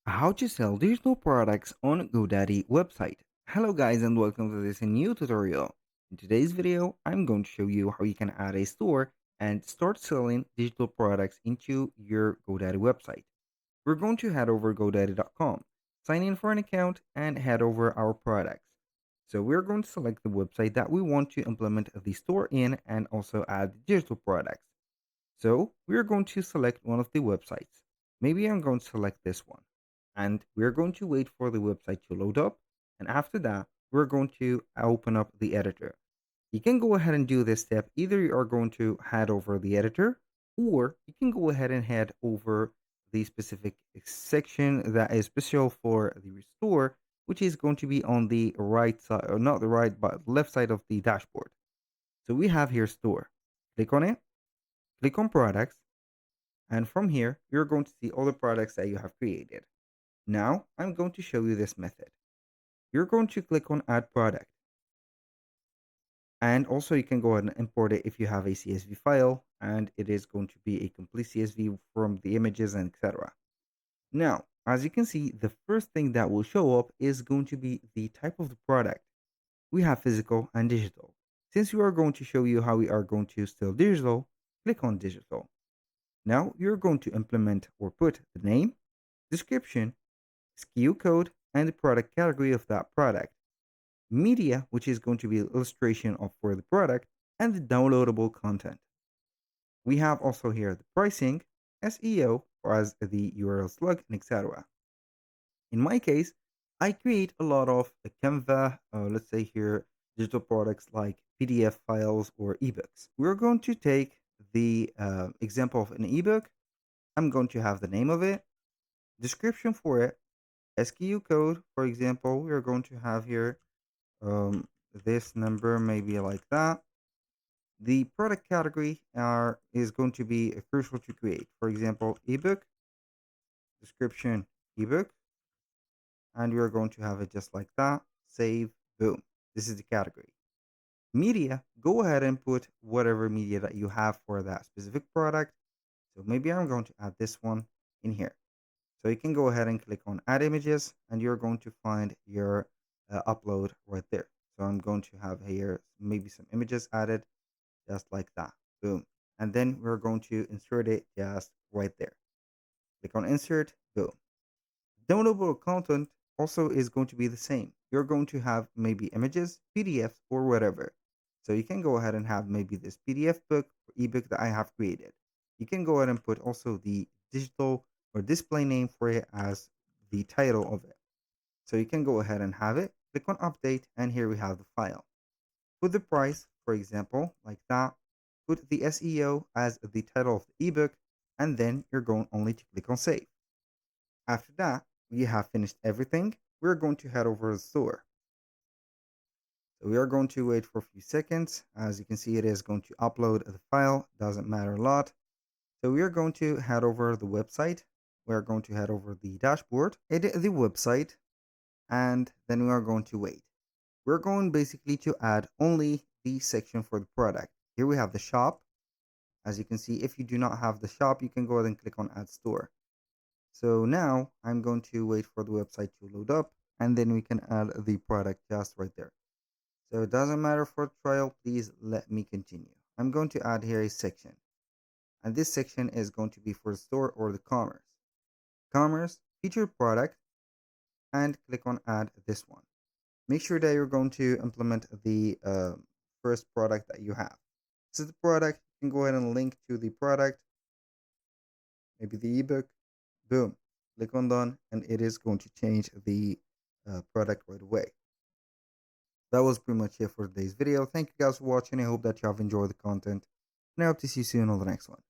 How to sell digital products on GoDaddy website. Hello guys and welcome to this new tutorial. In today's video, I'm going to show you how you can add a store and start selling digital products into your GoDaddy website. We're going to head over GoDaddy.com, sign in for an account and head over our products. So we're going to select the website that we want to implement the store in and also add digital products. So we're going to select one of the websites. Maybe I'm going to select this one. And we're going to wait for the website to load up. And after that, we're going to open up the editor. You can go ahead and do this step. Either you are going to head over the editor, or you can go ahead and head over the specific section that is special for the restore, which is going to be on the right side, or not the right, but left side of the dashboard. So we have here store. Click on it, click on products, and from here, you're going to see all the products that you have created. Now, I'm going to show you this method. You're going to click on add product. And also you can go ahead and import it if you have a CSV file, and it is going to be a complete CSV from the images and etc. Now, as you can see, the first thing that will show up is going to be the type of the product. We have physical and digital. Since we are going to show you how we are going to sell digital, click on digital. Now you're going to implement or put the name, description, SKU code, and the product category of that product, media, which is going to be an illustration of for the product, and the downloadable content. We have also here the pricing, SEO, or as the URL slug, and etc. In my case, I create a lot of Canva, let's say here, digital products like PDF files or ebooks. We're going to take the example of an ebook. I'm going to have the name of it, description for it, SKU code. For example, we are going to have here this number, maybe like that. The product category is going to be crucial to create. For example, ebook, description, ebook, and we are going to have it just like that. Save, boom. This is the category. Media, go ahead and put whatever media that you have for that specific product. So maybe I'm going to add this one in here. So you can go ahead and click on add images and you're going to find your upload right there. So I'm going to have here maybe some images added just like that. Boom. And then we're going to insert it just right there. Click on insert. Boom. Downloadable content also is going to be the same. You're going to have maybe images, PDFs, or whatever. So you can go ahead and have maybe this PDF book or ebook that I have created. You can go ahead and put also the digital or display name for it as the title of it. So you can go ahead and have it. Click on update, and here we have the file. Put the price, for example, like that. Put the SEO as the title of the ebook, and then you're going only to click on save. After that, we have finished everything. We're going to head over to the store. So we are going to wait for a few seconds. As you can see, it is going to upload the file. Doesn't matter a lot. So we are going to head over the website. We are going to head over the dashboard, edit the website, and then we are going to wait. We're going basically to add only the section for the product. Here we have the shop. As you can see, if you do not have the shop, you can go ahead and click on add store. So now I'm going to wait for the website to load up, and then we can add the product just right there. So it doesn't matter for trial, please let me continue. I'm going to add here a section, and this section is going to be for the store or the commerce. Commerce, featured product, and click on add this one. Make sure that you're going to implement the first product that you have. This is the product. You can go ahead and link to the product, maybe the ebook. Boom. Click on done, and it is going to change the product right away. That was pretty much it for today's video. Thank you guys for watching. I hope that you have enjoyed the content, and I hope to see you soon on the next one.